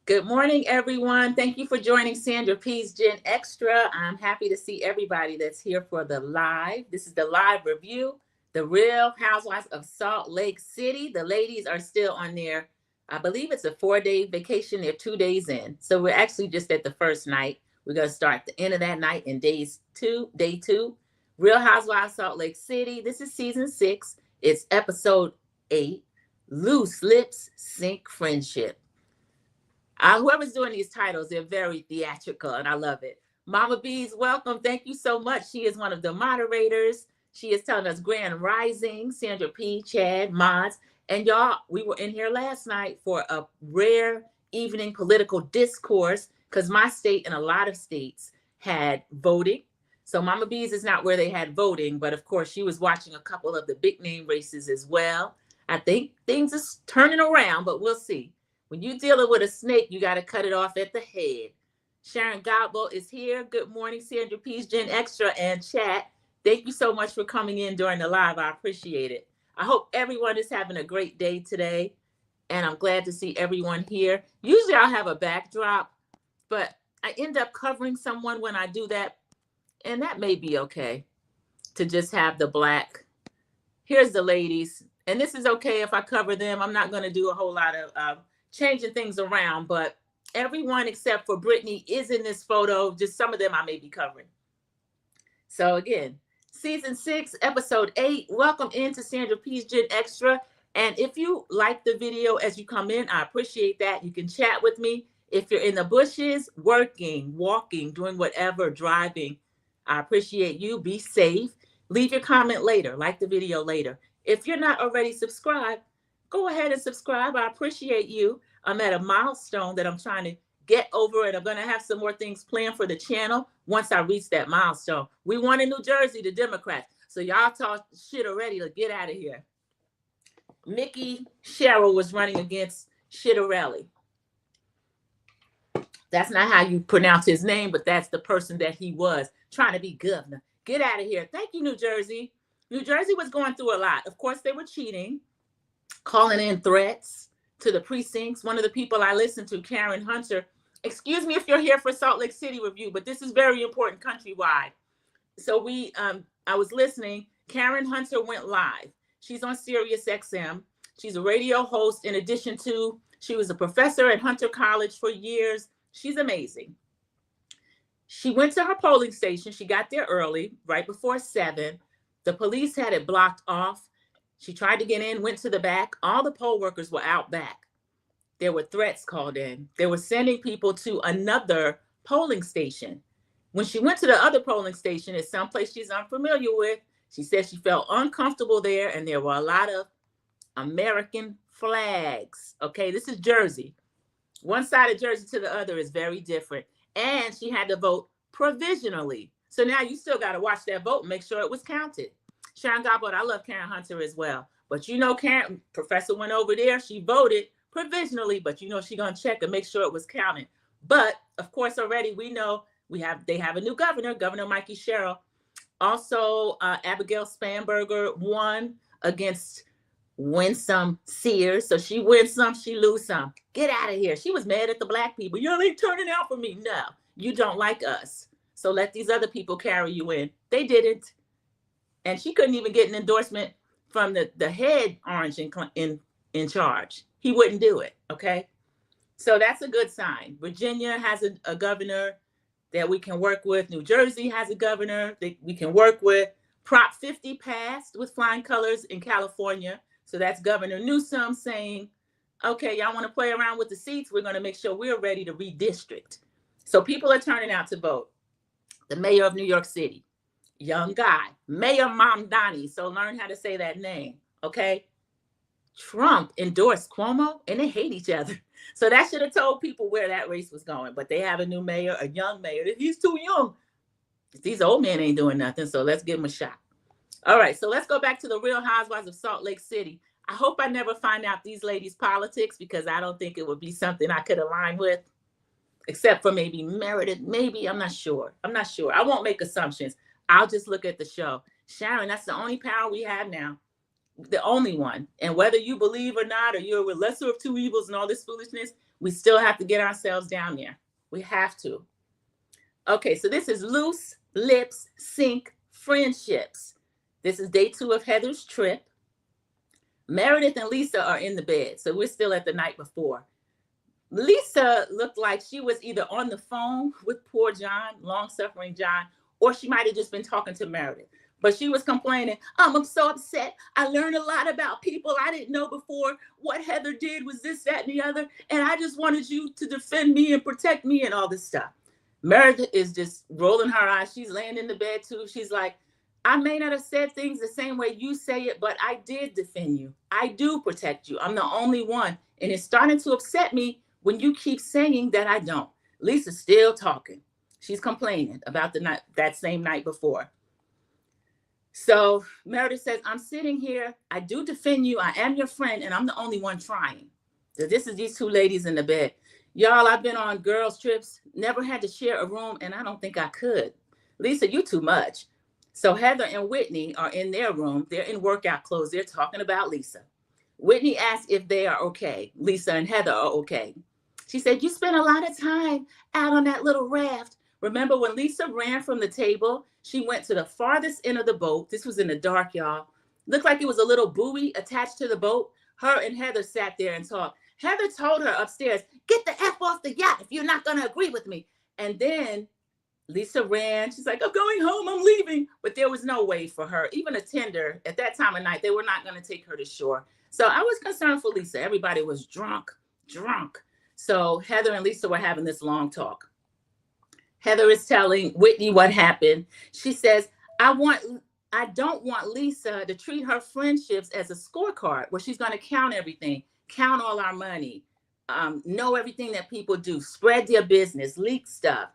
Good morning, everyone. Thank you for joining Sandra P's Gen Extra. I'm happy to see everybody that's here for the live. This is the live review, The Real Housewives of Salt Lake City. The ladies are still on their, I believe it's a 4-day vacation. They're 2 days in. So we're actually just at the first night. We're going to start the end of that night in day two. Real Housewives of Salt Lake City. This is season 6. It's episode 8, Loose Lips Sink Friendship. Whoever's doing these titles, they're very theatrical, and I love it. Mama B's, welcome. Thank you so much. She is one of the moderators. She is telling us Grand Rising, Sandra P, Chad, Mods. And y'all, we were in here last night for a rare evening political discourse because my state and a lot of states had voting. So Mama B's is not where they had voting, but of course she was watching a couple of the big name races as well. I think things are turning around, but we'll see. When you're dealing with a snake, you got to cut it off at the head. Sharon Godbolt is here. Good morning, Sandra P's Gen Extra and chat. Thank you so much for coming in during the live. I appreciate it. I hope everyone is having a great day today, and I'm glad to see everyone here. Usually I'll have a backdrop, but I end up covering someone when I do that, and that may be okay to just have the black. Here's the ladies, and this is okay if I cover them. I'm not going to do a whole lot of changing things around, but everyone except for Brittany is in this photo. Just some of them I may be covering. So again, season 6, episode 8. Welcome into Sandra P's Gen Extra. And if you like the video as you come in, I appreciate that. You can chat with me. If you're in the bushes, working, walking, doing whatever, driving, I appreciate you. Be safe. Leave your comment later. Like the video later. If you're not already subscribed, go ahead and subscribe. I appreciate you. I'm at a milestone that I'm trying to get over, and I'm going to have some more things planned for the channel once I reach that milestone. We won in New Jersey, the Democrats. So y'all talk shit already to get out of here. Mickey Sherrill was running against Shittarelli. That's not how you pronounce his name, but that's the person that he was trying to be governor. Get out of here. Thank you, New Jersey. New Jersey was going through a lot. Of course, they were cheating, calling in threats to the precincts. One of the people I listened to, Karen Hunter, excuse me if you're here for Salt Lake City review, but this is very important countrywide. So I was listening. Karen Hunter went live. She's on Sirius XM. She's a radio host. In addition to, she was a professor at Hunter College for years. She's amazing. She went to her polling station. She got there early, right before 7. The police had it blocked off. She tried to get in, went to the back. All the poll workers were out back. There were threats called in. They were sending people to another polling station. When she went to the other polling station, it's someplace she's unfamiliar with. She said she felt uncomfortable there, and there were a lot of American flags. Okay, this is Jersey. One side of Jersey to the other is very different. And she had to vote provisionally. So now you still got to watch that vote and make sure it was counted. Sharon Godbolt, I love Karen Hunter as well. But you know, Karen, professor went over there. She voted provisionally, but you know, she's going to check and make sure it was counted. But of course, already we know they have a new governor, Governor Mikey Sherrill. Also, Abigail Spanberger won against Winsome Sears. So she wins some, she lose some. Get out of here. She was mad at the black people. Y'all ain't turning out for me. No, you don't like us. So let these other people carry you in. They didn't. And she couldn't even get an endorsement from the head orange in charge. He wouldn't do it, okay? So that's a good sign. Virginia has a governor that we can work with. New Jersey has a governor that we can work with. Prop 50 passed with flying colors in California. So that's Governor Newsom saying, okay, y'all want to play around with the seats? We're going to make sure we're ready to redistrict. So people are turning out to vote. The mayor of New York City, young guy, Mayor Mamdani. So learn how to say that name, okay? Trump endorsed Cuomo, and they hate each other. So that should have told people where that race was going. But they have a new mayor, a young mayor. He's too young. These old men ain't doing nothing, so let's give him a shot. All right, so let's go back to the Real Housewives of Salt Lake City. I hope I never find out these ladies' politics because I don't think it would be something I could align with, except for maybe Meredith. Maybe, I'm not sure. I won't make assumptions. I'll just look at the show. Sharon, that's the only power we have now. The only one. And whether you believe or not, or you're a lesser of two evils and all this foolishness, We still have to get ourselves down there. We have to. Okay, so this is Loose Lips Sink Friendships. This is day 2 of Heather's trip. Meredith and Lisa are in the bed, so we're still at the night before. Lisa looked like she was either on the phone with poor John, long-suffering John, or she might have just been talking to Meredith. But she was complaining, I'm so upset. I learned a lot about people I didn't know before. What Heather did was this, that, and the other. And I just wanted you to defend me and protect me and all this stuff. Meredith is just rolling her eyes. She's laying in the bed too. She's like, I may not have said things the same way you say it, but I did defend you. I do protect you. I'm the only one. And it's starting to upset me when you keep saying that I don't. Lisa's still talking. She's complaining about the night, that same night before. So Meredith says, I'm sitting here. I do defend you. I am your friend, and I'm the only one trying. So this is these two ladies in the bed. Y'all, I've been on girls' trips, never had to share a room, and I don't think I could. Lisa, you too much. So Heather and Whitney are in their room. They're in workout clothes. They're talking about Lisa. Whitney asked if they are okay. Lisa and Heather are okay. She said, you spent a lot of time out on that little raft. Remember when Lisa ran from the table, she went to the farthest end of the boat. This was in the dark, y'all. Looked like it was a little buoy attached to the boat. Her and Heather sat there and talked. Heather told her upstairs, get the F off the yacht if you're not going to agree with me. And then Lisa ran. She's like, I'm going home. I'm leaving. But there was no way for her. Even a tender at that time of night, they were not going to take her to shore. So I was concerned for Lisa. Everybody was drunk. So Heather and Lisa were having this long talk. Heather is telling Whitney what happened. She says, I don't want Lisa to treat her friendships as a scorecard where she's going to count everything, count all our money, know everything that people do, spread their business, leak stuff.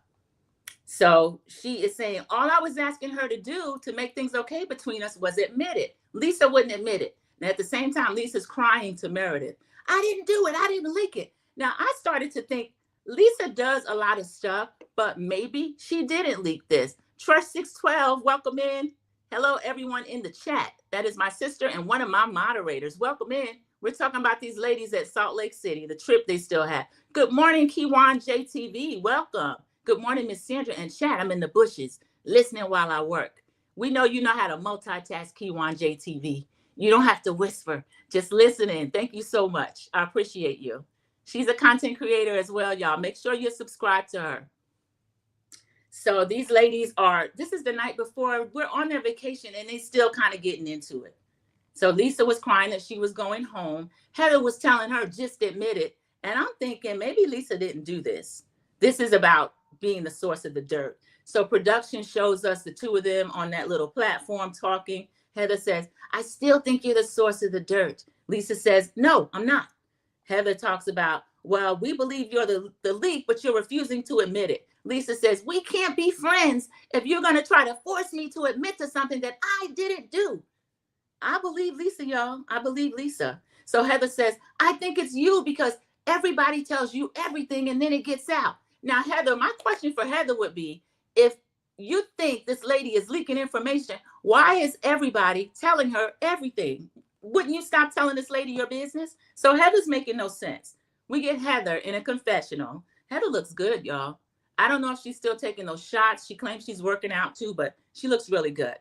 So she is saying, all I was asking her to do to make things okay between us was admit it. Lisa wouldn't admit it. And at the same time, Lisa's crying to Meredith. I didn't do it. I didn't leak it. Now, I started to think Lisa does a lot of stuff, but maybe she didn't leak this. Trust 612, welcome in. Hello, everyone in the chat. That is my sister and one of my moderators. Welcome in. We're talking about these ladies at Salt Lake City, the trip they still have. Good morning, Kiwan JTV. Welcome. Good morning, Miss Sandra and chat. I'm in the bushes listening while I work. We know you know how to multitask, Kiwan JTV. You don't have to whisper. Just listen in. Thank you so much. I appreciate you. She's a content creator as well, y'all. Make sure you subscribe to her. So these ladies this is the night before. We're on their vacation and they still kind of getting into it. So Lisa was crying that she was going home. Heather was telling her, just admit it. And I'm thinking maybe Lisa didn't do this. This is about being the source of the dirt. So production shows us the two of them on that little platform talking. Heather says, I still think you're the source of the dirt. Lisa says, no, I'm not. Heather talks about, well, we believe you're the leak, but you're refusing to admit it. Lisa says, we can't be friends if you're going to try to force me to admit to something that I didn't do. I believe Lisa, y'all. I believe Lisa. So Heather says, I think it's you because everybody tells you everything and then it gets out. Now, Heather, my question for Heather would be, if you think this lady is leaking information, why is everybody telling her everything? Wouldn't you stop telling this lady your business? So Heather's making no sense. We get Heather in a confessional. Heather looks good, y'all. I don't know if she's still taking those shots. She claims she's working out too, but she looks really good,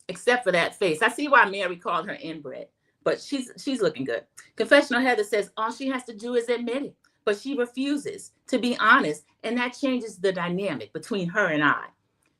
except for that face. I see why Mary called her inbred, but she's looking good. Confessional Heather says all she has to do is admit it, but she refuses to be honest, and that changes the dynamic between her and I.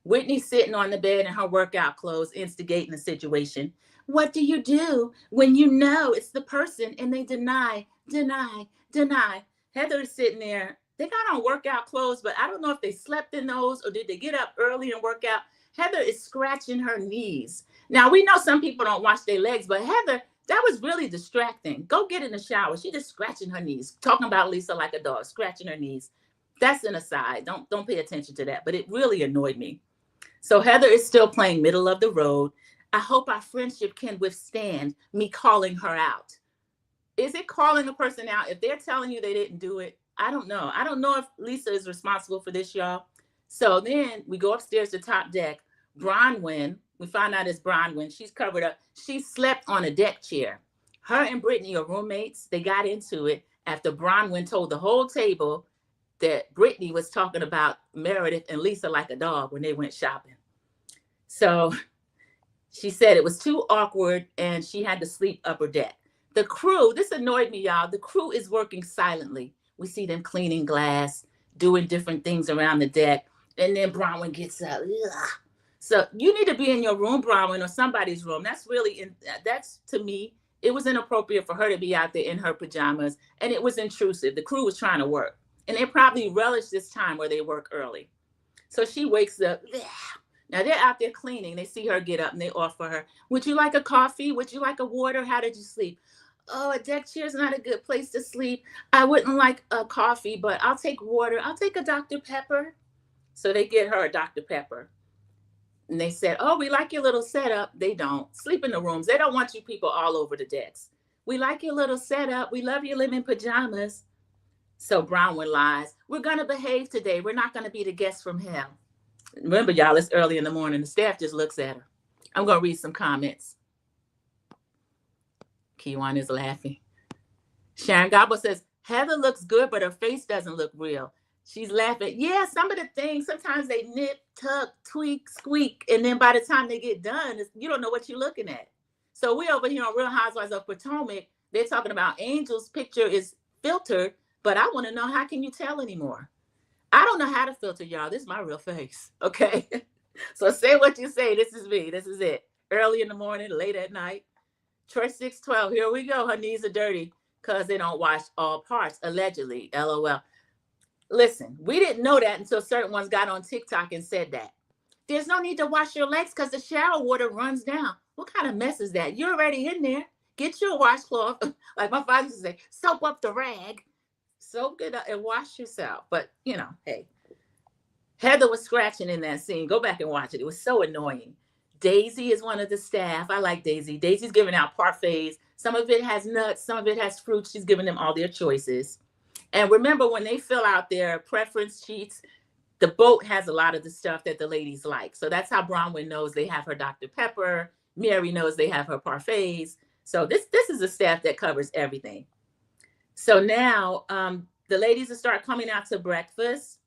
Whitney's sitting on the bed in her workout clothes, instigating the situation. What do you do when you know it's the person and they deny? Heather is sitting there. They got on workout clothes, but I don't know if they slept in those or did they get up early and work out. Heather is scratching her knees. Now, we know some people don't wash their legs, but Heather, that was really distracting. Go get in the shower. She just scratching her knees, talking about Lisa like a dog, scratching her knees. That's an aside. Don't pay attention to that, but it really annoyed me. So Heather is still playing middle of the road. I hope our friendship can withstand me calling her out. Is it calling a person out if they're telling you they didn't do it? I don't know. I don't know if Lisa is responsible for this, y'all. So then we go upstairs to top deck. Bronwyn, we find out it's Bronwyn. She's covered up. She slept on a deck chair. Her and Brittany are roommates. They got into it. after Bronwyn told the whole table that Brittany was talking about Meredith and Lisa like a dog when they went shopping. So she said it was too awkward and she had to sleep upper deck. The crew, this annoyed me, y'all. The crew is working silently. We see them cleaning glass, doing different things around the deck. And then Bronwyn gets up. Ugh. So you need to be in your room, Bronwyn, or somebody's room. That's to me, it was inappropriate for her to be out there in her pajamas. And it was intrusive. The crew was trying to work. And they probably relished this time where they work early. So she wakes up. Ugh. Now they're out there cleaning. They see her get up and they offer her, would you like a coffee? Would you like a water? How did you sleep? Oh, a deck chair is not a good place to sleep. I wouldn't like a coffee, but I'll take water. I'll take a Dr. Pepper. So they get her a Dr. Pepper. And they said, oh, we like your little setup. They don't. Sleep in the rooms. They don't want you people all over the decks. We like your little setup. We love you live in pajamas. So Bronwyn lies. We're going to behave today. We're not going to be the guests from hell. Remember, y'all, it's early in the morning. The staff just looks at her. I'm going to read some comments. Kiwan is laughing. Sharon Gobble says, Heather looks good, but her face doesn't look real. She's laughing. Yeah, some of the things, sometimes they nip, tuck, tweak, squeak. And then by the time they get done, you don't know what you're looking at. So we over here on Real Housewives of Potomac, they're talking about Angel's picture is filtered, but I want to know, how can you tell anymore? I don't know how to filter, y'all. This is my real face, okay? So say what you say. This is me. This is it. Early in the morning, late at night. Troy 612, here we go. Her knees are dirty because they don't wash all parts, allegedly, LOL. Listen, we didn't know that until certain ones got on TikTok and said that. There's no need to wash your legs because the shower water runs down. What kind of mess is that? You're already in there. Get your washcloth. Like my father used to say, soap up the rag. Soak it up and wash yourself. But, you know, hey. Heather was scratching in that scene. Go back and watch it. It was so annoying. Daisy is one of the staff. I like Daisy. Daisy's giving out parfaits. Some of it has nuts. Some of it has fruit. She's giving them all their choices. And remember, when they fill out their preference sheets, the boat has a lot of the stuff that the ladies like. So that's how Bronwyn knows they have her Dr. Pepper. Mary knows they have her parfaits. So this is a staff that covers everything. So now the ladies will start coming out to breakfast.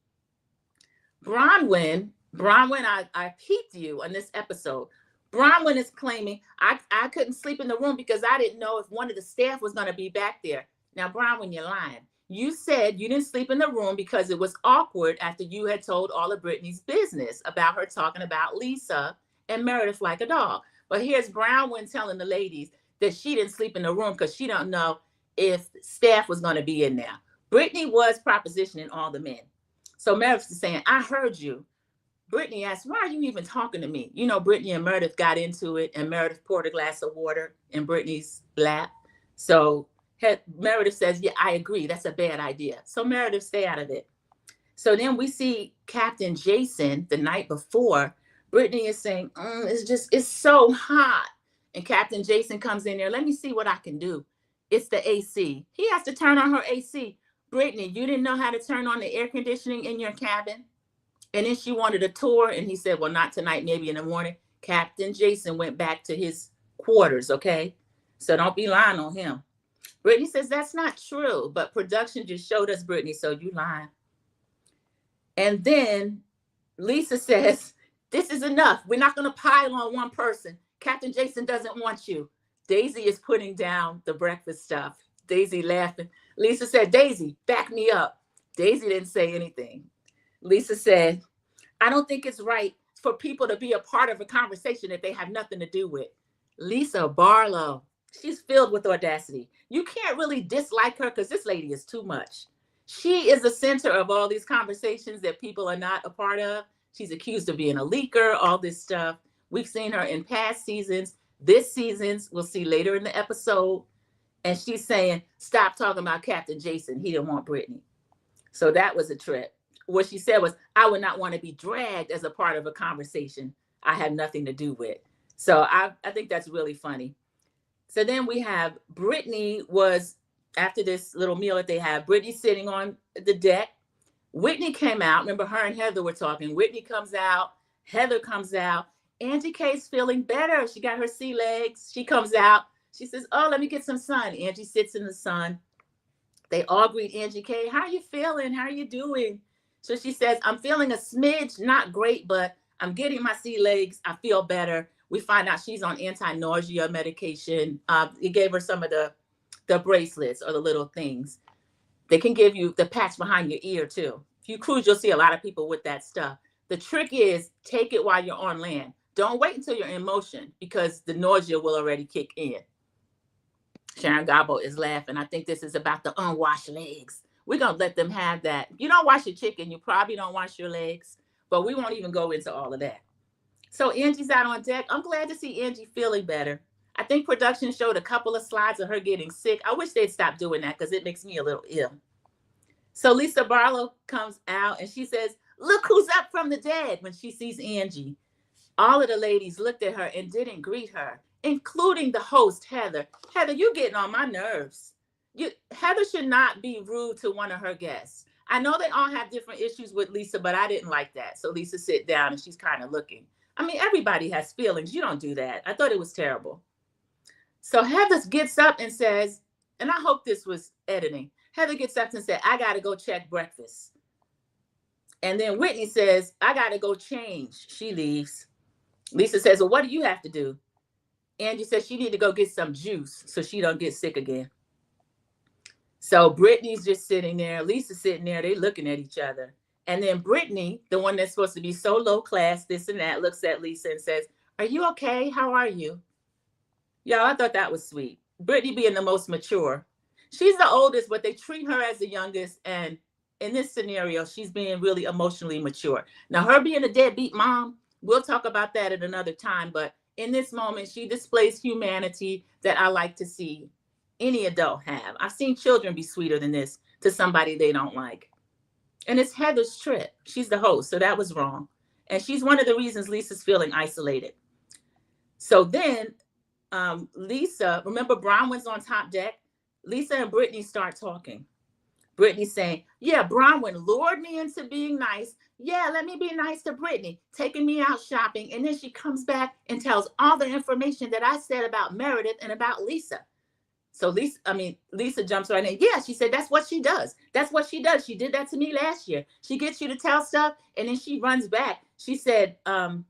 Bronwyn, I peeped you on this episode. Bronwyn is claiming, I couldn't sleep in the room because I didn't know if one of the staff was going to be back there. Now, Bronwyn, you're lying. You said you didn't sleep in the room because it was awkward after you had told all of Brittany's business about her talking about Lisa and Meredith like a dog. But here's Bronwyn telling the ladies that she didn't sleep in the room because she don't know if staff was going to be in there. Brittany was propositioning all the men. So Meredith is saying, I heard you. Brittany asked, why are you even talking to me? You know, Brittany and Meredith got into it, and Meredith poured a glass of water in Brittany's lap. So Meredith says, yeah, I agree. That's a bad idea. So Meredith, stay out of it. So then we see Captain Jason the night before. Brittany is saying, it's so hot. And Captain Jason comes in there. Let me see what I can do. It's the AC. He has to turn on her AC. Brittany, you didn't know how to turn on the air conditioning in your cabin? And then she wanted a tour. And he said, well, not tonight, maybe in the morning. Captain Jason went back to his quarters, okay? So don't be lying on him. Brittany says, that's not true. But production just showed us, Brittany, so you lying. And then Lisa says, this is enough. We're not going to pile on one person. Captain Jason doesn't want you. Daisy is putting down the breakfast stuff. Daisy laughing. Lisa said, Daisy, back me up. Daisy didn't say anything. Lisa said, I don't think it's right for people to be a part of a conversation that they have nothing to do with. Lisa Barlow, she's filled with audacity. You can't really dislike her because this lady is too much. She is the center of all these conversations that people are not a part of. She's accused of being a leaker, all this stuff. We've seen her in past seasons. This season's, we'll see later in the episode. And she's saying, stop talking about Captain Jason. He didn't want Brittany. So that was a trip. What she said was, I would not want to be dragged as a part of a conversation I had nothing to do with. So I think that's really funny. So then we have Brittany was, after this little meal that they have, Brittany sitting on the deck. Whitney came out. Remember, her and Heather were talking. Whitney comes out. Heather comes out. Angie K's feeling better. She got her sea legs. She comes out. She says, oh, let me get some sun. Angie sits in the sun. They all greet Angie K. How are you feeling? How are you doing? So she says, I'm feeling a smidge, not great, but I'm getting my sea legs. I feel better. We find out she's on anti-nausea medication. It gave her some of the bracelets or the little things. They can give you the patch behind your ear too. If you cruise, you'll see a lot of people with that stuff. The trick is take it while you're on land. Don't wait until you're in motion because the nausea will already kick in. Sharon Gobbo is laughing. I think this is about the unwashed legs. We're going to let them have that. You don't wash your chicken, you probably don't wash your legs, but we won't even go into all of that. So Angie's out on deck. I'm glad to see Angie feeling better. I think production showed a couple of slides of her getting sick. I wish they'd stop doing that because it makes me a little ill. So Lisa Barlow comes out and she says, look who's up from the dead when she sees Angie. All of the ladies looked at her and didn't greet her, including the host, Heather. Heather, you're getting on my nerves. Heather should not be rude to one of her guests. I know they all have different issues with Lisa, but I didn't like that. So Lisa sit down and she's kind of looking. I mean, everybody has feelings. You don't do that. I thought it was terrible. So Heather gets up and says, and I hope this was editing. Heather gets up and said, I got to go check breakfast. And then Whitney says, I got to go change. She leaves. Lisa says, well, what do you have to do? Angie says she need to go get some juice so she don't get sick again. So Brittany's just sitting there. Lisa's sitting there. They looking at each other. And then Brittany, the one that's supposed to be so low class, this and that, looks at Lisa and says, are you okay? How are you? Y'all, I thought that was sweet. Brittany being the most mature. She's the oldest, but they treat her as the youngest. And in this scenario, she's being really emotionally mature. Now, her being a deadbeat mom, we'll talk about that at another time. But in this moment, she displays humanity that I like to see any adult have. I've seen children be sweeter than this to somebody they don't like. And it's Heather's trip. She's the host, so that was wrong. And she's one of the reasons Lisa's feeling isolated. So then Lisa, remember Bronwyn's on top deck? Lisa and Brittany start talking. Brittany saying, yeah, Bronwyn lured me into being nice. Yeah, let me be nice to Brittany, taking me out shopping. And then she comes back and tells all the information that I said about Meredith and about Lisa. So Lisa jumps right in. Yeah, she said, that's what she does. That's what she does. She did that to me last year. She gets you to tell stuff and then she runs back. She said, oh,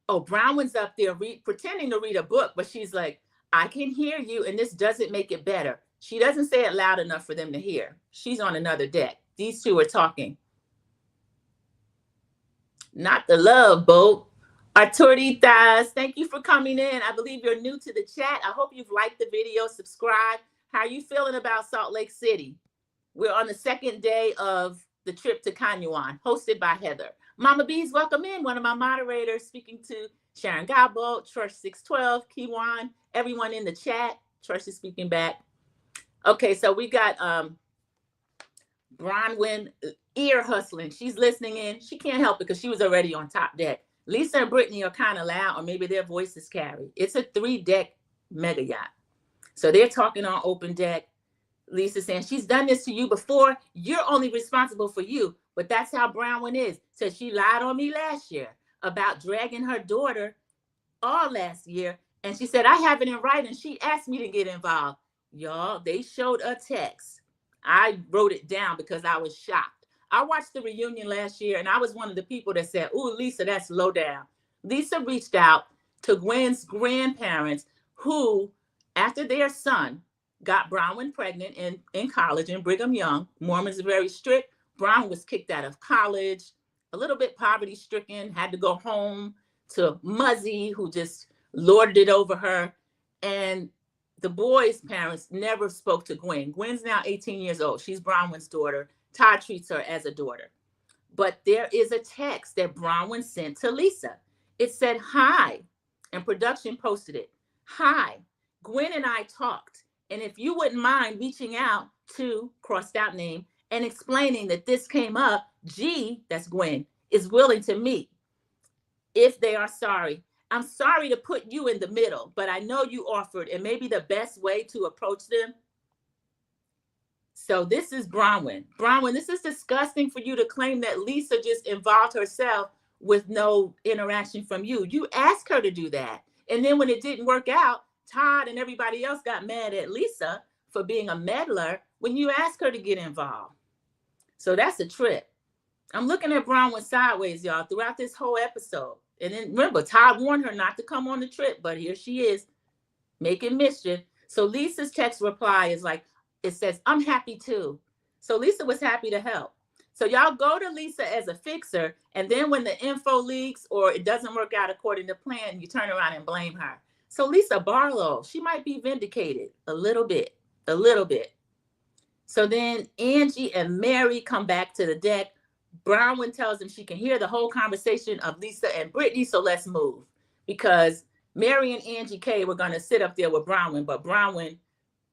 Bronwyn's up there pretending to read a book, but she's like, I can hear you and this doesn't make it better. She doesn't say it loud enough for them to hear. She's on another deck. These two are talking. Not the love boat. Arturitas, thank you for coming in. I believe you're new to the chat. I hope you've liked the video, subscribe. How are you feeling about Salt Lake City? We're on the second day of the trip to Kanyuan, hosted by Heather. Mama B's, welcome in. One of my moderators speaking to Sharon Gobbo, Church 612, Kiwan, everyone in the chat. Church is speaking back. Okay, so we got Bronwyn ear hustling. She's listening in. She can't help it because she was already on top deck. Lisa and Brittany are kind of loud, or maybe their voices carry. It's a 3-deck mega yacht. So they're talking on open deck. Lisa saying, she's done this to you before. You're only responsible for you. But that's how Bronwyn is. So she lied on me last year about dragging her daughter all last year. And she said, I have it in writing. She asked me to get involved. Y'all, they showed a text. I wrote it down because I was shocked. I watched the reunion last year, and I was one of the people that said, ooh, Lisa, that's low down. Lisa reached out to Gwen's grandparents who, after their son got Bronwyn pregnant in college in Brigham Young, Mormons are very strict. Bronwyn was kicked out of college, a little bit poverty-stricken, had to go home to Muzzy, who just lorded it over her. And the boys' parents never spoke to Gwen. Gwen's now 18 years old. She's Bronwyn's daughter. Todd treats her as a daughter. But there is a text that Bronwyn sent to Lisa. It said, hi, and production posted it. Hi, Gwen and I talked. And if you wouldn't mind reaching out to, crossed out name, and explaining that this came up, G, that's Gwen, is willing to meet if they are sorry. I'm sorry to put you in the middle, but I know you offered, and maybe the best way to approach them. So this is Bronwyn. Bronwyn, this is disgusting for you to claim that Lisa just involved herself with no interaction from you. You asked her to do that. And then when it didn't work out, Todd and everybody else got mad at Lisa for being a meddler when you ask her to get involved. So that's a trip. I'm looking at Bronwyn sideways, y'all, throughout this whole episode. And then remember, Todd warned her not to come on the trip, but here she is making mischief. So Lisa's text reply is like, it says, I'm happy too. So Lisa was happy to help. So y'all go to Lisa as a fixer, and then when the info leaks or it doesn't work out according to plan, you turn around and blame her. So Lisa Barlow, she might be vindicated a little bit. So then Angie and Mary come back to the deck. Bronwyn tells them she can hear the whole conversation of Lisa and Brittany, so let's move. Because Mary and Angie K were going to sit up there with Bronwyn, but Bronwyn,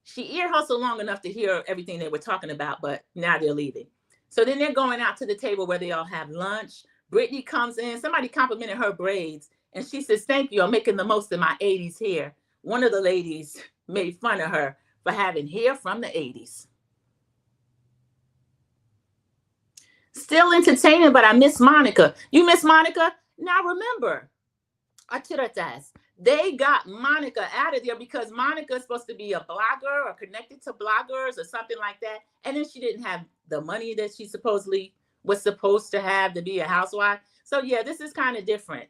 she ear hustled long enough to hear everything they were talking about, but now they're leaving. So then they're going out to the table where they all have lunch. Brittany comes in. Somebody complimented her braids, and she says, thank you, I'm making the most of my 80s hair. One of the ladies made fun of her for having hair from the 80s. Still entertaining, but I miss Monica. You miss Monica? Now remember, they got Monica out of there because Monica is supposed to be a blogger or connected to bloggers or something like that. And then she didn't have the money that she supposedly was supposed to have to be a housewife. So yeah, this is kind of different.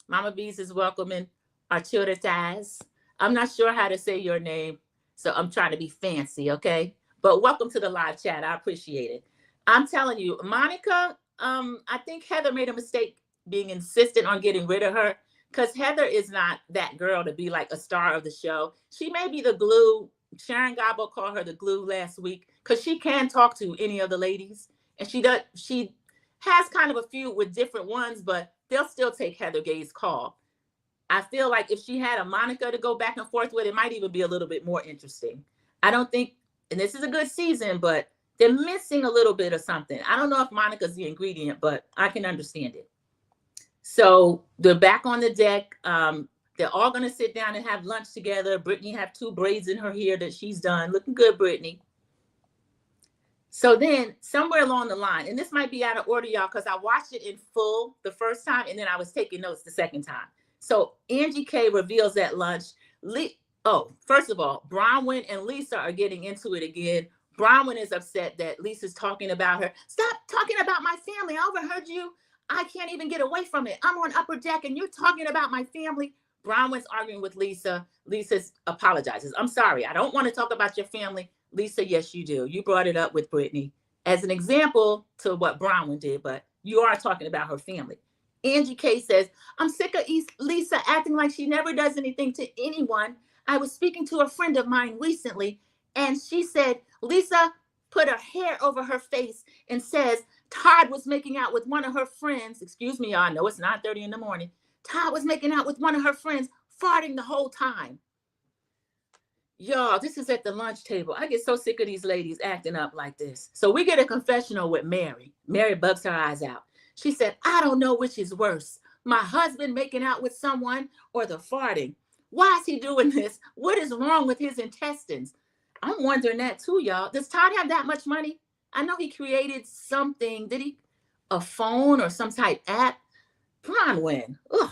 Mama Bees is welcoming Archuritas. I'm not sure how to say your name, so I'm trying to be fancy, okay? But welcome to the live chat. I appreciate it. I'm telling you, Monica, I think Heather made a mistake being insistent on getting rid of her, because Heather is not that girl to be like a star of the show. She may be the glue. Sharon Gobble called her the glue last week because she can talk to any of the ladies. And she has kind of a feud with different ones, but they'll still take Heather Gay's call. I feel like if she had a Monica to go back and forth with, it might even be a little bit more interesting. I don't think, and this is a good season, but they're missing a little bit of something. I don't know if Monica's the ingredient, but I can understand it. So they're back on the deck. They're all going to sit down and have lunch together. Brittany have 2 braids in her hair that she's done. Looking good, Brittany. So then somewhere along the line, and this might be out of order, y'all, because I watched it in full the first time, and then I was taking notes the second time. So Angie K reveals at lunch. First of all, Bronwyn and Lisa are getting into it again. Bronwyn is upset that Lisa's talking about her. Stop talking about my family. I overheard you. I can't even get away from it. I'm on upper deck and you're talking about my family. Bronwyn's arguing with Lisa. Lisa apologizes. I'm sorry. I don't want to talk about your family. Lisa, yes, you do. You brought it up with Brittany as an example to what Bronwyn did, but you are talking about her family. Angie K says, I'm sick of Lisa acting like she never does anything to anyone. I was speaking to a friend of mine recently, and she said, Lisa put her hair over her face and says, Todd was making out with one of her friends. Excuse me, y'all. I know it's 9:30 in the morning. Todd was making out with one of her friends, farting the whole time. Y'all, this is at the lunch table. I get so sick of these ladies acting up like this. So we get a confessional with Mary. Mary bugs her eyes out. She said, I don't know which is worse, my husband making out with someone or the farting. Why is he doing this? What is wrong with his intestines? I'm wondering that too, y'all. Does Todd have that much money? I know he created something. Did he? A phone or some type app? Bronwyn. Ugh.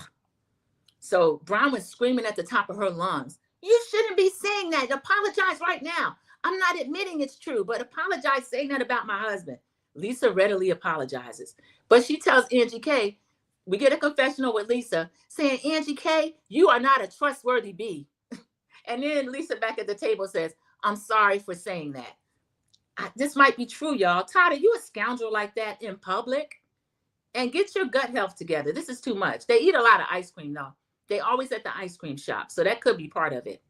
So Bronwyn's screaming at the top of her lungs. You shouldn't be saying that. Apologize right now. I'm not admitting it's true, but apologize saying that about my husband. Lisa readily apologizes. But she tells Angie K, we get a confessional with Lisa saying, Angie K, you are not a trustworthy bee. And then Lisa back at the table says, I'm sorry for saying that. This might be true, y'all. Todd, are you a scoundrel like that in public? And get your gut health together. This is too much. They eat a lot of ice cream, though. They always at the ice cream shop. So that could be part of it.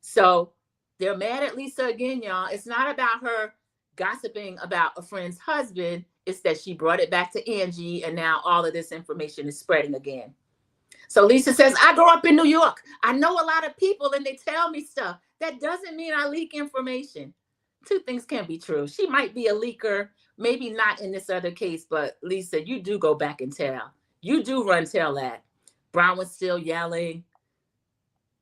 So they're mad at Lisa again, y'all. It's not about her gossiping about a friend's husband. It's that she brought it back to Angie, and now all of this information is spreading again. So Lisa says, I grew up in New York. I know a lot of people, and they tell me stuff. That doesn't mean I leak information. 2 things can be true. She might be a leaker, maybe not in this other case, but Lisa, you do go back and tell. You do run tell that. Brown was still yelling,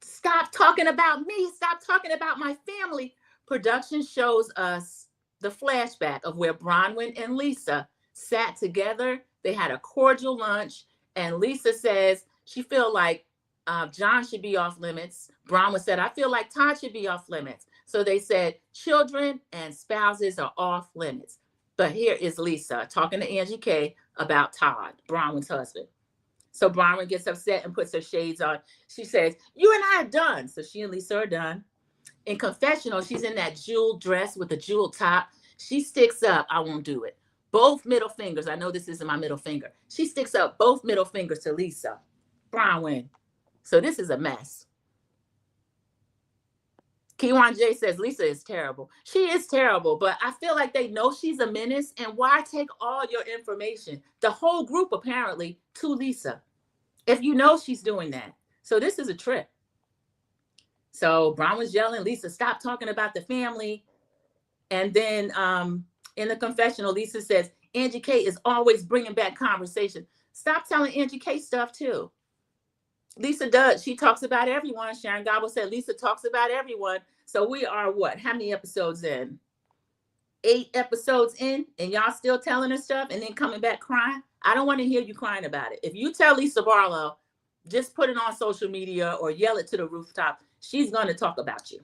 stop talking about me. Stop talking about my family. Production shows us the flashback of where Bronwyn and Lisa sat together. They had a cordial lunch, and Lisa says she feel like John should be off limits. Bronwyn said, I feel like Todd should be off limits. So they said children and spouses are off limits. But here is Lisa talking to Angie K about Todd, Bronwyn's husband. So Bronwyn gets upset and puts her shades on. She says, "You and I are done." So she and Lisa are done. In confessional, she's in that jeweled dress with the jeweled top. She sticks up, "I won't do it." Both middle fingers. I know this isn't my middle finger. She sticks up both middle fingers to Lisa. Bronwyn. So this is a mess. Kiwan J says Lisa is terrible. She is terrible, but I feel like they know she's a menace. And why take all your information, the whole group apparently, to Lisa, if you know she's doing that? So this is a trip. So Bronwyn's yelling, "Lisa, stop talking about the family." And then in the confessional, Lisa says, "Angie K is always bringing back conversation." Stop telling Angie K stuff too. Lisa does. She talks about everyone. Sharon Gobble said Lisa talks about everyone. So we are what? How many episodes in? 8 episodes in, and y'all still telling her stuff and then coming back crying? I don't want to hear you crying about it. If you tell Lisa Barlow, just put it on social media or yell it to the rooftop. She's going to talk about you.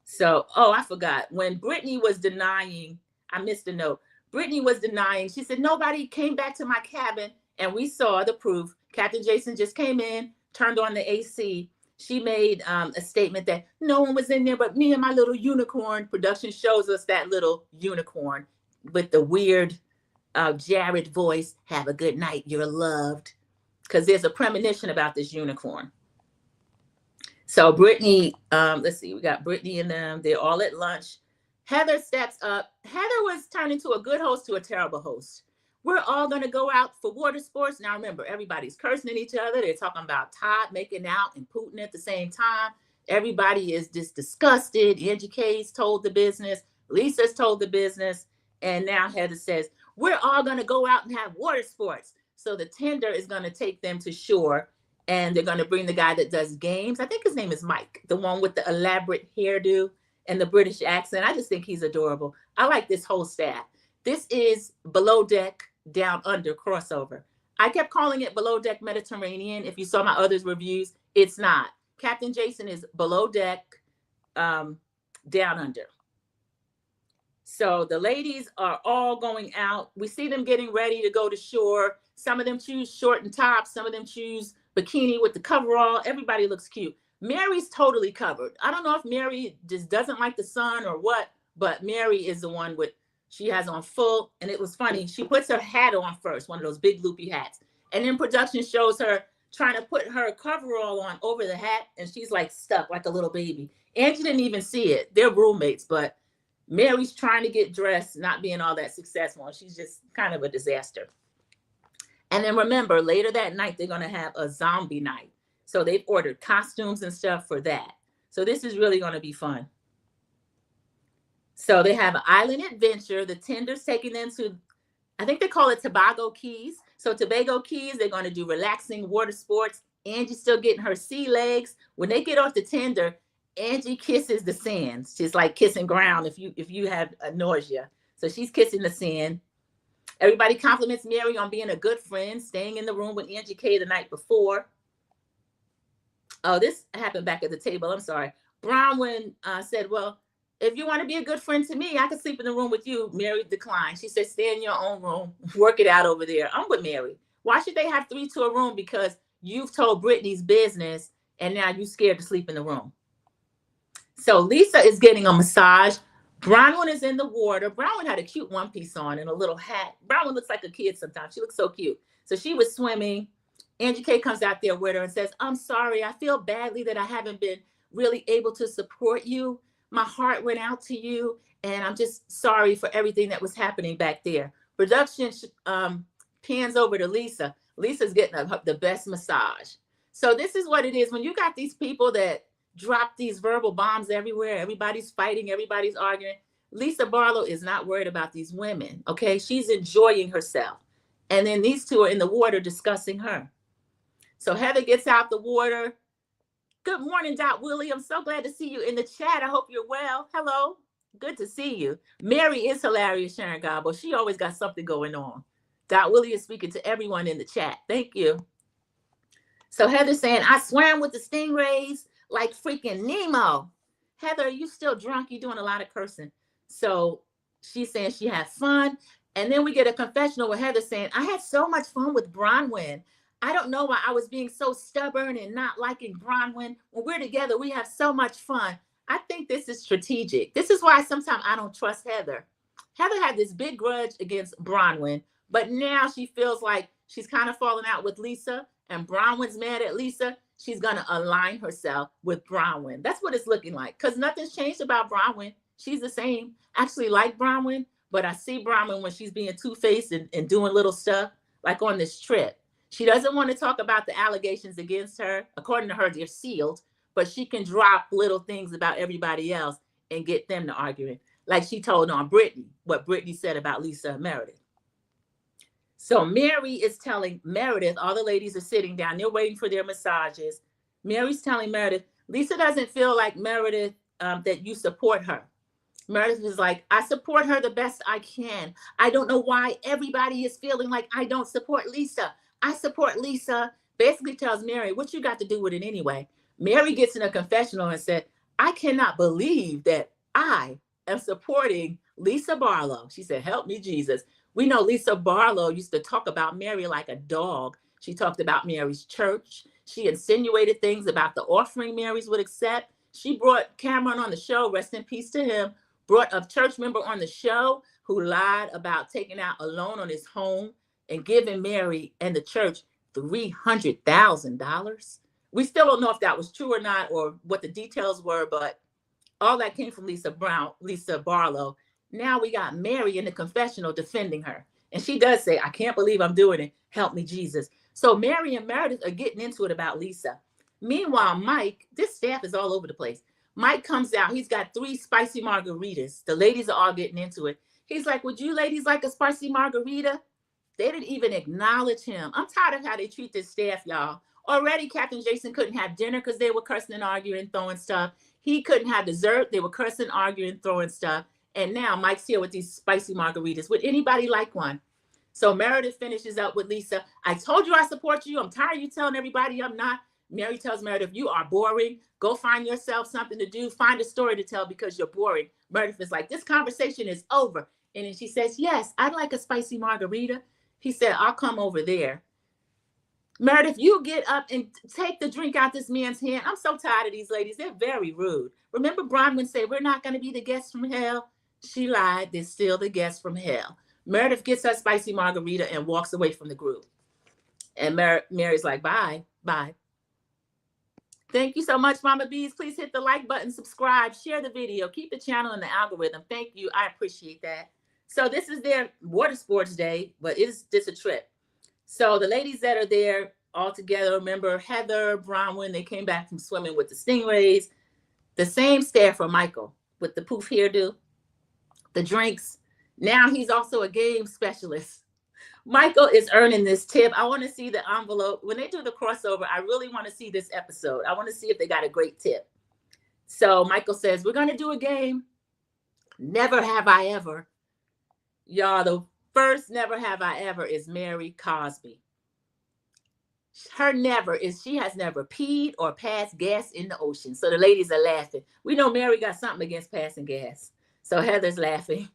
So, I forgot. When Brittany was denying, I missed a note. Brittany was denying. She said, "Nobody came back to my cabin." And we saw the proof. Captain Jason just came in, turned on the AC. She made a statement that no one was in there but me and my little unicorn. Production shows us that little unicorn with the weird Jared voice. "Have a good night. You're loved." Because there's a premonition about this unicorn. So Brittany, let's see, we got Brittany and them. They're all at lunch. Heather steps up. Heather was turned into a good host to a terrible host. "We're all going to go out for water sports." Now, remember, everybody's cursing at each other. They're talking about Todd making out and Putin at the same time. Everybody is just disgusted. Angie K's told the business. Lisa's told the business. And now Heather says, "We're all going to go out and have water sports." So the tender is going to take them to shore. And they're going to bring the guy that does games. I think his name is Mike, the one with the elaborate hairdo and the British accent. I just think he's adorable. I like this whole staff. This is Below Deck, Down Under crossover. I kept calling it Below Deck Mediterranean. If you saw my others reviews, it's not. Captain Jason is Below Deck, Down Under. So the ladies are all going out. We see them getting ready to go to shore. Some of them choose short and top. Some of them choose bikini with the coverall. Everybody looks cute. Mary's totally covered. I don't know if Mary just doesn't like the sun or what, but Mary is the one with, she has on full, and it was funny. She puts her hat on first, one of those big loopy hats. And then production shows her trying to put her coverall on over the hat, and she's like stuck like a little baby. Angie didn't even see it. They're roommates, but Mary's trying to get dressed, not being all that successful. And she's just kind of a disaster. And then remember, later that night, they're going to have a zombie night. So they've ordered costumes and stuff for that. So this is really going to be fun. So they have an island adventure. The tender's taking them to, I think they call it Tobago Keys. So Tobago Keys, they're going to do relaxing water sports. Angie's still getting her sea legs. When they get off the tender, Angie kisses the sand. She's like kissing ground if you have a nausea. So she's kissing the sand. Everybody compliments Mary on being a good friend, staying in the room with Angie K the night before. Oh, this happened back at the table. I'm sorry. Bronwyn said, "Well, if you want to be a good friend to me, I can sleep in the room with you." Mary declined. She said, "Stay in your own room. Work it out over there." I'm with Mary. Why should they have 3 to a room? Because you've told Brittany's business and now you're scared to sleep in the room. So Lisa is getting a massage. Bronwyn is in the water. Bronwyn had a cute one piece on and a little hat. Bronwyn looks like a kid sometimes. She looks so cute. So she was swimming. Angie K comes out there with her and says, "I'm sorry. I feel badly that I haven't been really able to support you. My heart went out to you. And I'm just sorry for everything that was happening back there." Production pans over to Lisa. Lisa's getting the best massage. So this is what it is. When you got these people that drop these verbal bombs everywhere, everybody's fighting, everybody's arguing. Lisa Barlow is not worried about these women, okay? She's enjoying herself. And then these two are in the water discussing her. So Heather gets out the water. "Good morning, Dot Willie. I'm so glad to see you in the chat. I hope you're well. Hello. Good to see you." Mary is hilarious, Sharon Gobble. She always got something going on. Dot Willie is speaking to everyone in the chat. Thank you. So Heather's saying, "I swam with the stingrays like freaking Nemo." Heather, you still drunk? You doing a lot of cursing. So she's saying she had fun. And then we get a confessional with Heather saying, I had so much fun with Bronwyn. I don't know why I was being so stubborn and not liking Bronwyn. When we're together, we have so much fun. I think this is strategic. This is why sometimes I don't trust Heather. Heather had this big grudge against Bronwyn, but now she feels like she's kind of falling out with Lisa, and Bronwyn's mad at Lisa. She's going to align herself with Bronwyn. That's what it's looking like, because nothing's changed about Bronwyn. She's the same. Actually like Bronwyn, but I see Bronwyn when she's being two-faced and doing little stuff, like on this trip. She doesn't want to talk about the allegations against her. According to her, they're sealed, but she can drop little things about everybody else and get them to arguing. Like she told on Brittany, what Brittany said about Lisa and Meredith. So Mary is telling Meredith, all the ladies are sitting down, they're waiting for their massages. Mary's telling Meredith, Lisa doesn't feel like Meredith, that you support her. Meredith is like, I support her the best I can. I don't know why everybody is feeling like I don't support Lisa. I support Lisa. Basically tells Mary, what you got to do with it anyway? Mary gets in a confessional and said, I cannot believe that I am supporting Lisa Barlow. She said, help me, Jesus. We know Lisa Barlow used to talk about Mary like a dog. She talked about Mary's church. She insinuated things about the offering Mary's would accept. She brought Cameron on the show, rest in peace to him, brought a church member on the show who lied about taking out a loan on his home and giving Mary and the church $300,000. We still don't know if that was true or not, or what the details were, but all that came from Lisa Barlow. Now we got Mary in the confessional defending her. And she does say, I can't believe I'm doing it. Help me, Jesus. So Mary and Meredith are getting into it about Lisa. Meanwhile, Mike, this staff is all over the place. Mike comes out. He's got 3 spicy margaritas. The ladies are all getting into it. He's like, would you ladies like a spicy margarita? They didn't even acknowledge him. I'm tired of how they treat this staff, y'all. Already, Captain Jason couldn't have dinner because they were cursing and arguing, throwing stuff. He couldn't have dessert. They were cursing, arguing, throwing stuff. And now Mike's here with these spicy margaritas. Would anybody like one? So Meredith finishes up with Lisa. I told you I support you. I'm tired of you telling everybody I'm not. Mary tells Meredith, you are boring. Go find yourself something to do. Find a story to tell because you're boring. Meredith is like, this conversation is over. And then she says, yes, I'd like a spicy margarita. He said, I'll come over there. Meredith, you get up and take the drink out this man's hand. I'm so tired of these ladies. They're very rude. Remember Bronwyn said, we're not going to be the guests from hell? She lied. They're still the guests from hell. Meredith gets her spicy margarita and walks away from the group. And Mary's like, bye, bye. Thank you so much, Mama Bees. Please hit the like button, subscribe, share the video, keep the channel in the algorithm. Thank you. I appreciate that. So this is their water sports day, but it's just a trip. So the ladies that are there all together, remember Heather, Bronwyn, they came back from swimming with the Stingrays. The same staff for Michael with the poof hairdo, the drinks. Now he's also a game specialist. Michael is earning this tip. I want to see the envelope. When they do the crossover, I really want to see this episode. I want to see if they got a great tip. So Michael says, we're going to do a game. Never have I ever. Y'all, the first never have I ever is Mary Cosby. Her never is she has never peed or passed gas in the ocean. So the ladies are laughing. We know Mary got something against passing gas. So Heather's laughing.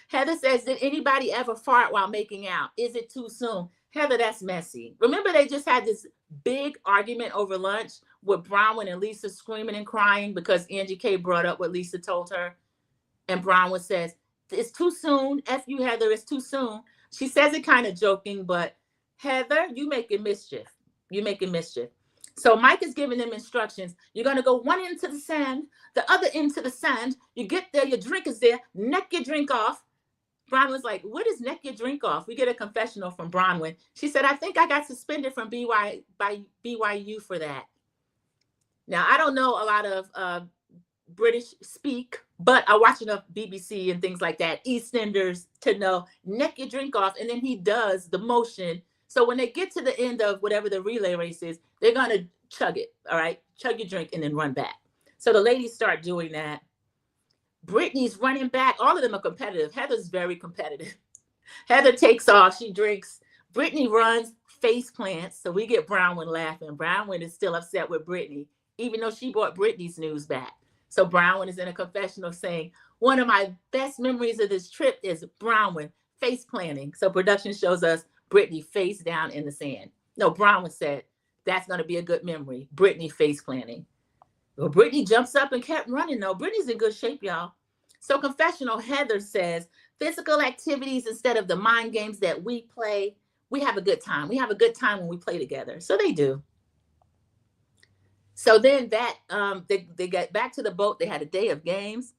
Heather says, did anybody ever fart while making out? Is it too soon? Heather, that's messy. Remember they just had this big argument over lunch with Bronwyn and Lisa screaming and crying because Angie K brought up what Lisa told her. And Bronwyn says, it's too soon. F you, Heather, it's too soon. She says it kind of joking, but Heather, you making mischief. You're making mischief. So Mike is giving them instructions. You're going to go one end to the sand, the other end to the sand. You get there, your drink is there, neck your drink off. Bronwyn's like, what is neck your drink off? We get a confessional from Bronwyn. She said, I think I got suspended from BYU for that. Now, I don't know a lot of British speak, but I watch enough BBC and things like that, EastEnders, to know neck your drink off. And then he does the motion. So when they get to the end of whatever the relay race is, they're going to chug it. All right. Chug your drink and then run back. So the ladies start doing that. Brittany's running back. All of them are competitive. Heather's very competitive. Heather takes off. She drinks. Brittany runs, face plants. So we get Bronwyn laughing. Bronwyn is still upset with Brittany, even though she brought Brittany's news back. So Bronwyn is in a confessional saying, one of my best memories of this trip is Bronwyn face planting. So production shows us Brittany face down in the sand. No, Bronwyn said, that's going to be a good memory. Brittany face planting. Well, Brittany jumps up and kept running. No, Brittany's in good shape, y'all. So confessional Heather says, physical activities instead of the mind games that we play. We have a good time. We have a good time when we play together. So they do. So then they got back to the boat. They had a day of games.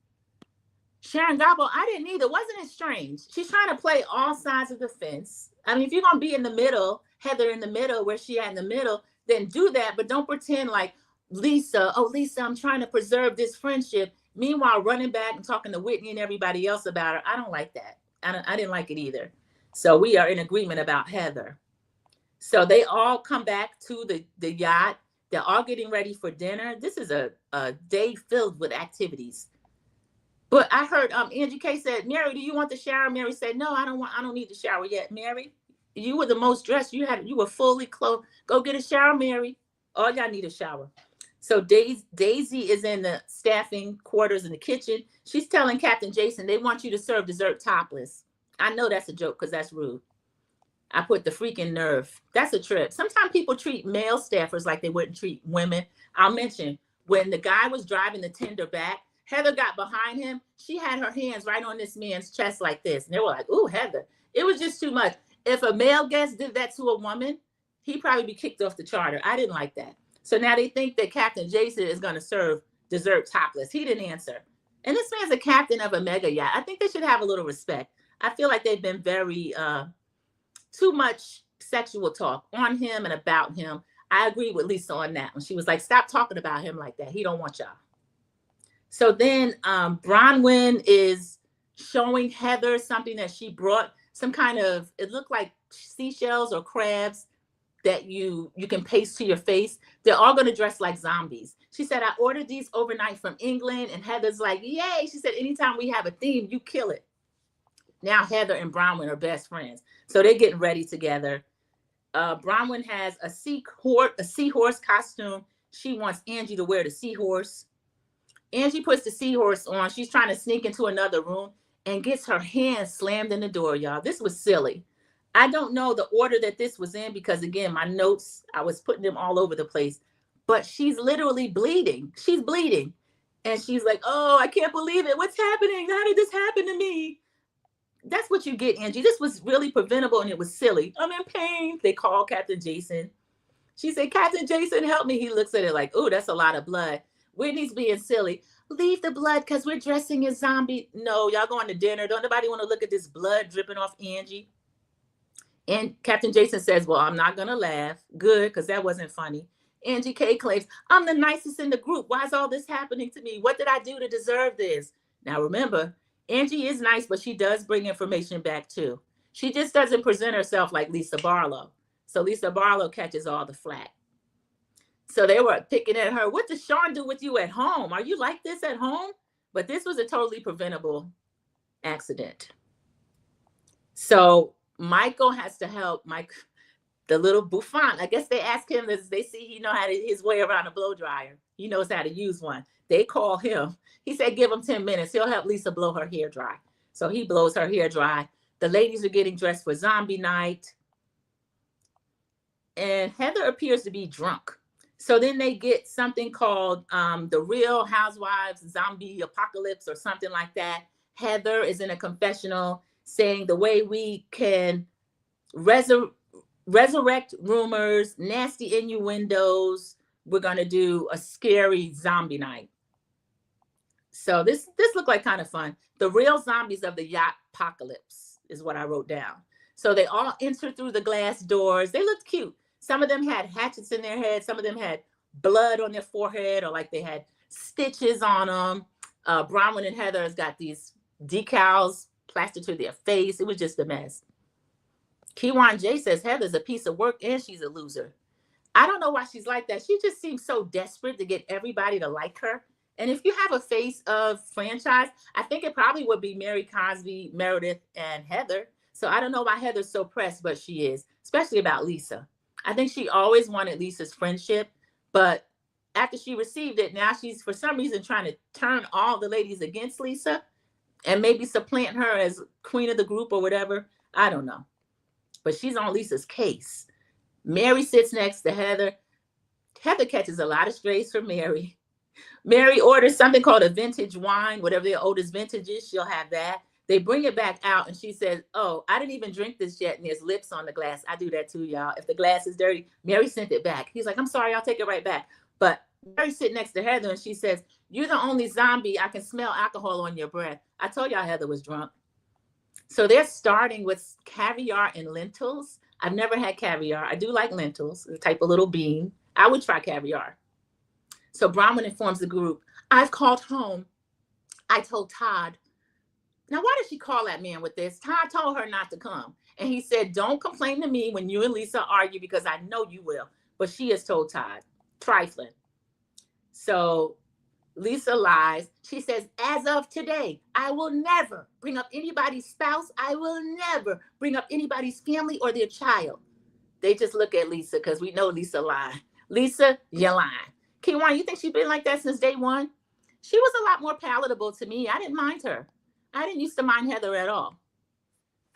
Sharon Gobble, I didn't either. Wasn't it strange? She's trying to play all sides of the fence. I mean, if you're going to be in the middle, Heather in the middle, where she at in the middle, then do that. But don't pretend like Lisa, oh, Lisa, I'm trying to preserve this friendship. Meanwhile, running back and talking to Whitney and everybody else about her. I don't like that. I didn't like it either. So we are in agreement about Heather. So they all come back to the yacht. They're all getting ready for dinner. This is a day filled with activities. But I heard Angie K said, Mary, do you want the shower? Mary said, no, I don't need the shower yet. Mary, you were the most dressed. You were fully clothed. Go get a shower, Mary. All y'all need a shower. So Daisy is in the staffing quarters in the kitchen. She's telling Captain Jason, they want you to serve dessert topless. I know that's a joke because that's rude. I put the freaking nerve. That's a trip. Sometimes people treat male staffers like they wouldn't treat women. I'll mention when the guy was driving the tender back, Heather got behind him. She had her hands right on this man's chest like this. And they were like, ooh, Heather. It was just too much. If a male guest did that to a woman, he'd probably be kicked off the charter. I didn't like that. So now they think that Captain Jason is going to serve dessert topless. He didn't answer. And this man's a captain of a mega yacht. I think they should have a little respect. I feel like they've been very, too much sexual talk on him and about him. I agree with Lisa on that when she was like, stop talking about him like that. He don't want y'all. So then Bronwyn is showing Heather something that she brought, some kind of, it looked like seashells or crabs that you can paste to your face. They're all going to dress like zombies. She said, I ordered these overnight from England. And Heather's like, yay. She said, anytime we have a theme, you kill it. Now Heather and Bronwyn are best friends. So they're getting ready together. Bronwyn has a seahorse costume. She wants Angie to wear the seahorse. Angie puts the seahorse on. She's trying to sneak into another room and gets her hand slammed in the door, y'all. This was silly. I don't know the order that this was in because, again, my notes, I was putting them all over the place. But she's literally bleeding. She's bleeding. And she's like, oh, I can't believe it. What's happening? How did this happen to me? That's what you get, Angie. This was really preventable and it was silly. I'm in pain. They call Captain Jason. She said, Captain Jason, help me. He looks at it like, oh, that's a lot of blood. Whitney's being silly. Leave the blood because we're dressing as zombie. No, y'all going to dinner. Don't nobody want to look at this blood dripping off Angie. And Captain Jason says, well, I'm not going to laugh. Good, because that wasn't funny. Angie K claims, I'm the nicest in the group. Why is all this happening to me? What did I do to deserve this? Now, remember, Angie is nice, but she does bring information back too. She just doesn't present herself like Lisa Barlow. So Lisa Barlow catches all the flack. So they were picking at her. What does Sean do with you at home? Are you like this at home? But this was a totally preventable accident. So Michael has to help the little bouffant. I guess they ask him this. They see he know how to his way around a blow dryer. He knows how to use one. They call him. He said, give him 10 minutes. He'll help Lisa blow her hair dry. So he blows her hair dry. The ladies are getting dressed for zombie night. And Heather appears to be drunk. So then they get something called the Real Housewives Zombie Apocalypse or something like that. Heather is in a confessional saying the way we can resurrect rumors, nasty innuendos. We're going to do a scary zombie night. So this looked like kind of fun. The real zombies of the yacht apocalypse is what I wrote down. So they all enter through the glass doors. They looked cute. Some of them had hatchets in their head. Some of them had blood on their forehead or like they had stitches on them. Bronwyn and Heather has got these decals plastered to their face. It was just a mess. Kiwan J says Heather's a piece of work and she's a loser. I don't know why she's like that. She just seems so desperate to get everybody to like her. And if you have a face of franchise, I think it probably would be Mary Cosby, Meredith, and Heather. So I don't know why Heather's so pressed, but she is, especially about Lisa. I think she always wanted Lisa's friendship, but after she received it, now she's for some reason trying to turn all the ladies against Lisa and maybe supplant her as queen of the group or whatever. I don't know. But she's on Lisa's case. Mary sits next to Heather. Heather catches a lot of strays from Mary. Mary orders something called a vintage wine, whatever their oldest vintage is, she'll have that. They bring it back out and she says, oh, I didn't even drink this yet. And there's lips on the glass. I do that too, y'all. If the glass is dirty, Mary sent it back. He's like, I'm sorry, I'll take it right back. But Mary sits next to Heather and she says, you're the only zombie. I can smell alcohol on your breath. I told y'all Heather was drunk. So they're starting with caviar and lentils. I've never had caviar. I do like lentils, a type of little bean. I would try caviar. So Bronwyn informs the group, I've called home. I told Todd. Now, why did she call that man with this? Todd told her not to come. And he said, don't complain to me when you and Lisa argue because I know you will. But she has told Todd. Trifling. So Lisa lies. She says, as of today, I will never bring up anybody's spouse. I will never bring up anybody's family or their child. They just look at Lisa because we know Lisa lied. Lisa, you're lying. Kiwan, you think she's been like that since day one? She was a lot more palatable to me. I didn't mind her. I didn't used to mind Heather at all.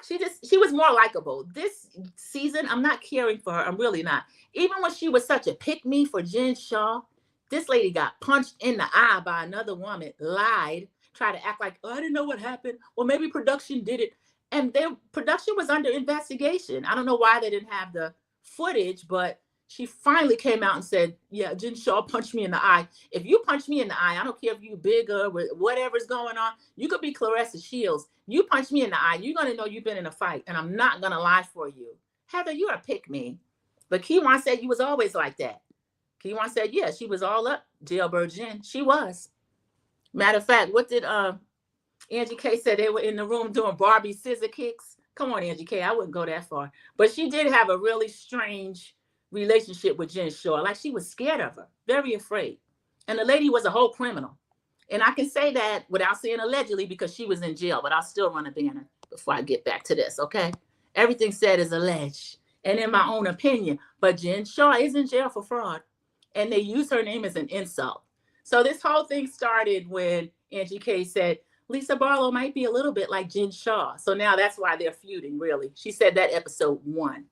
She was more likable. This season, I'm not caring for her. I'm really not. Even when she was such a pick-me for Jen Shaw, this lady got punched in the eye by another woman, lied, tried to act like, oh, I didn't know what happened. Well, maybe production did it. And their production was under investigation. I don't know why they didn't have the footage, but she finally came out and said, yeah, Jen Shaw punched me in the eye. If you punch me in the eye, I don't care if you're bigger, whatever's going on. You could be Clarissa Shields. You punch me in the eye, you're going to know you've been in a fight, and I'm not going to lie for you. Heather, you're a pick-me. But Kiwan said you was always like that. Kiwan said, yeah, she was all up, jailbird Jen. She was. Matter of fact, what did Angie K said? They were in the room doing Barbie scissor kicks. Come on, Angie K, I wouldn't go that far. But she did have a really strange relationship with Jen Shaw. Like she was scared of her, very afraid. And the lady was a whole criminal. And I can say that without saying allegedly because she was in jail, but I'll still run a banner before I get back to this, okay? Everything said is alleged and in my own opinion, but Jen Shaw is in jail for fraud. And they use her name as an insult. So this whole thing started when Angie K said, Lisa Barlow might be a little bit like Jen Shaw. So now that's why they're feuding, really. She said that episode 1.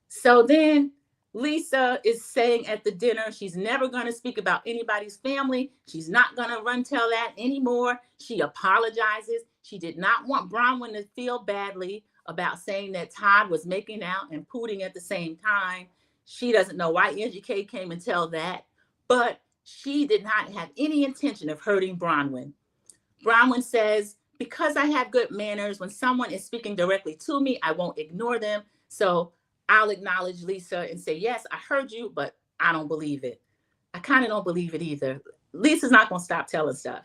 So then Lisa is saying at the dinner, she's never going to speak about anybody's family. She's not going to run tell that anymore. She apologizes. She did not want Bronwyn to feel badly about saying that Todd was making out and pooting at the same time. She doesn't know why Angie K came and tell that, but she did not have any intention of hurting Bronwyn. Bronwyn says, because I have good manners, when someone is speaking directly to me, I won't ignore them. So I'll acknowledge Lisa and say, yes, I heard you, but I don't believe it. I kind of don't believe it either. Lisa's not going to stop telling stuff.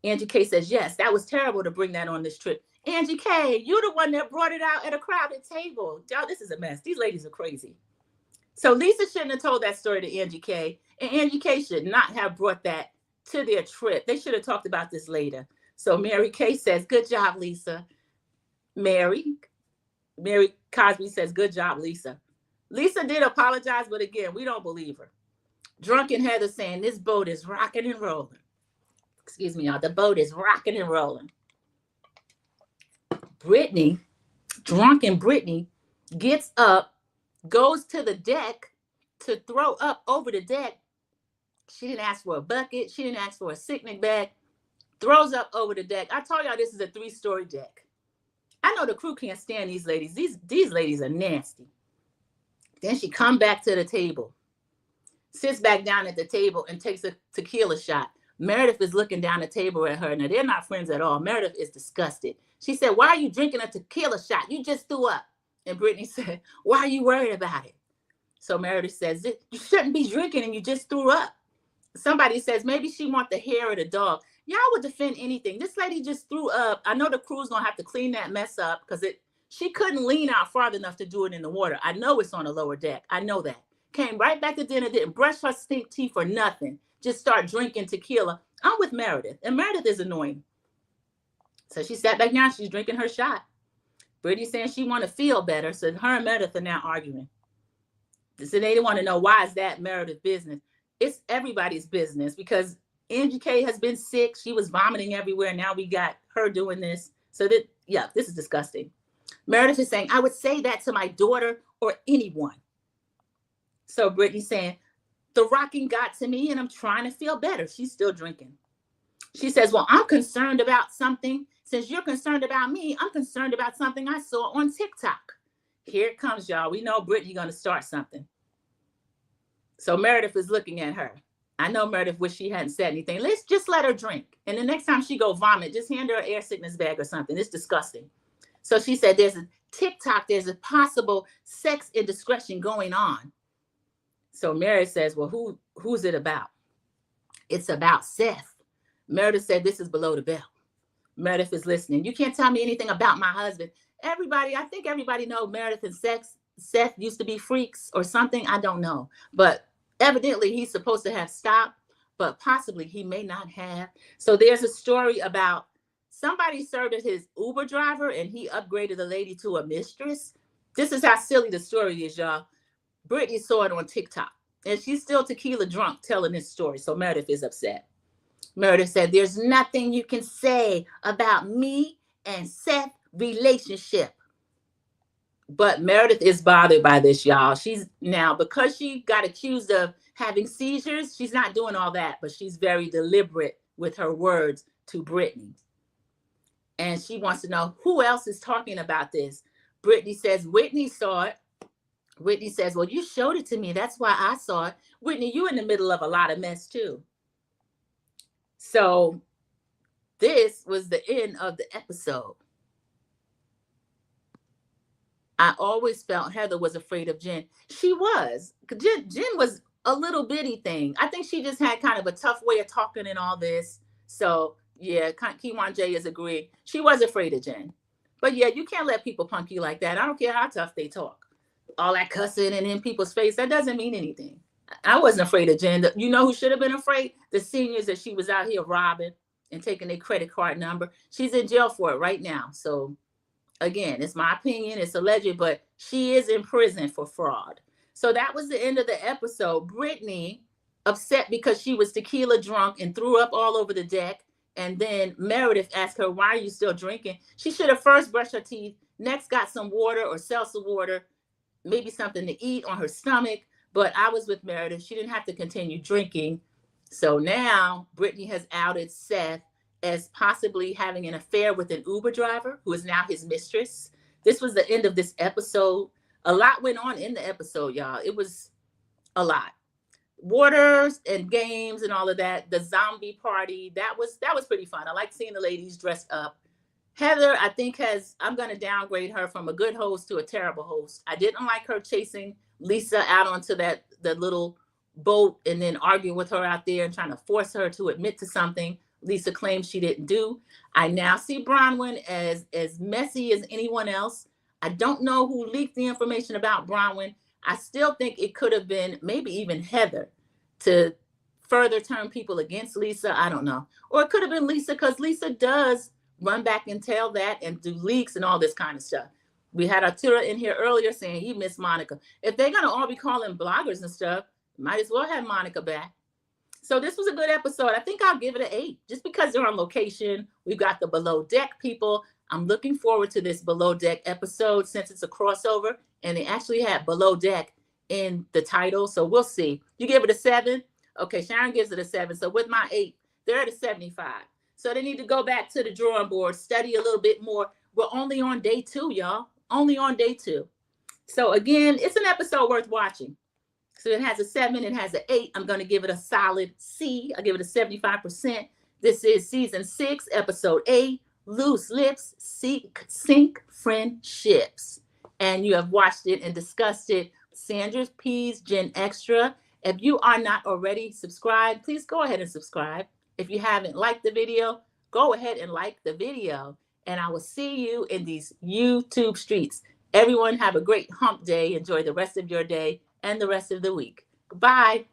Angie K says, yes, that was terrible to bring that on this trip. Angie K, you're the one that brought it out at a crowded table. Y'all, this is a mess. These ladies are crazy. So Lisa shouldn't have told that story to Angie K. And Angie K should not have brought that to their trip. They should have talked about this later. So Mary K says, good job, Lisa. Mary Cosby says, good job, Lisa. Lisa did apologize, but again, we don't believe her. Drunken Heather saying, this boat is rocking and rolling. Excuse me, y'all. The boat is rocking and rolling. Brittany, drunken Brittany, gets up, goes to the deck to throw up over the deck. She didn't ask for a bucket. She didn't ask for a picnic bag. Throws up over the deck. I told y'all this is a 3-story deck. I know the crew can't stand these ladies. These ladies are nasty. Then she come back to the table, sits back down at the table and takes a tequila shot. Meredith is looking down the table at her. Now, they're not friends at all. Meredith is disgusted. She said, why are you drinking a tequila shot? You just threw up. And Brittany said, why are you worried about it? So Meredith says, you shouldn't be drinking and you just threw up. Somebody says, maybe she wants the hair of the dog. Y'all would defend anything. This lady just threw up. I know the crew's going to have to clean that mess up because she couldn't lean out far enough to do it in the water. I know it's on the lower deck. I know that. Came right back to dinner, didn't brush her stink teeth or nothing. Just start drinking tequila. I'm with Meredith, and Meredith is annoying. So she sat back down. She's drinking her shot. Brittany's saying she want to feel better. So her and Meredith are now arguing. So they want to know, why is that Meredith's business? It's everybody's business, because Angie K has been sick. She was vomiting everywhere. Now we got her doing this. So that, yeah, this is disgusting. Meredith is saying, I would say that to my daughter or anyone. So Brittany's saying, the rocking got to me and I'm trying to feel better. She's still drinking. She says, well, I'm concerned about something. Since you're concerned about me, I'm concerned about something I saw on TikTok. Here it comes, y'all. We know Brittany going to start something. So Meredith is looking at her. I know Meredith wish she hadn't said anything. Let's just let her drink. And the next time she go vomit, just hand her an air sickness bag or something. It's disgusting. So she said, there's a TikTok, there's a possible sex indiscretion going on. So Meredith says, well, who's it about? It's about Seth. Meredith said, this is below the belt. Meredith is listening. You can't tell me anything about my husband. I think everybody knows Meredith and Seth used to be freaks or something. I don't know. But evidently he's supposed to have stopped, but possibly he may not have. So there's a story about somebody served as his Uber driver and he upgraded the lady to a mistress. This is how silly the story is, y'all. Brittany saw it on TikTok and she's still tequila drunk telling this story. So Meredith is upset. Meredith said, there's nothing you can say about me and Seth's relationship. But Meredith is bothered by this, y'all. She's now, because she got accused of having seizures, she's not doing all that, but she's very deliberate with her words to Brittany. And she wants to know who else is talking about this. Brittany says, Whitney saw it. Whitney says, well, you showed it to me. That's why I saw it. Whitney, you in the middle of a lot of mess too. So this was the end of the episode. I always felt Heather was afraid of Jen. She was. Jen was a little bitty thing. I think she just had kind of a tough way of talking and all this. So yeah, Kiwan J is agreeing. She was afraid of Jen. But yeah, you can't let people punk you like that. I don't care how tough they talk. All that cussing and in people's face, that doesn't mean anything. I wasn't afraid of Jen. You know who should have been afraid? The seniors that she was out here robbing and taking their credit card number. She's in jail for it right now. So again, it's my opinion. It's alleged, but she is in prison for fraud. So that was the end of the episode. Brittany upset because she was tequila drunk and threw up all over the deck. And then Meredith asked her, why are you still drinking? She should have first brushed her teeth, next got some water or seltzer water, maybe something to eat on her stomach. But I was with Meredith. She didn't have to continue drinking. So now Brittany has outed Seth as possibly having an affair with an Uber driver who is now his mistress. This was the end of this episode. A lot went on in the episode, y'all. It was a lot. Waters and games and all of that. The zombie party, that was pretty fun. I like seeing the ladies dressed up. Heather, I think I'm going to downgrade her from a good host to a terrible host. I didn't like her chasing Lisa out onto the little boat and then arguing with her out there and trying to force her to admit to something Lisa claims she didn't do. I now see Bronwyn as messy as anyone else. I don't know who leaked the information about Bronwyn. I still think it could have been maybe even Heather to further turn people against Lisa. I don't know. Or it could have been Lisa, because Lisa does run back and tell that and do leaks and all this kind of stuff. We had Artura in here earlier saying he missed Monica. If they're going to all be calling bloggers and stuff, might as well have Monica back. So this was a good episode. I think I'll give it an 8 just because they're on location. We've got the Below Deck people. I'm looking forward to this Below Deck episode since it's a crossover and they actually had Below Deck in the title. So we'll see. You give it a 7? Okay, Sharon gives it a 7. So with my 8, they're at a 75. So they need to go back to the drawing board, study a little bit more. We're only on day 2, y'all. Only on day 2. So again, it's an episode worth watching. So it has a 7, it has an 8. I'm going to give it a solid C. I'll give it a 75%. This is season 6, episode 8, Loose Lips, Sink Friendships. And you have watched it and discussed it. Sandra's P's Gen Extra. If you are not already subscribed, please go ahead and subscribe. If you haven't liked the video, go ahead and like the video. And I will see you in these YouTube streets. Everyone have a great hump day. Enjoy the rest of your day and the rest of the week. Goodbye.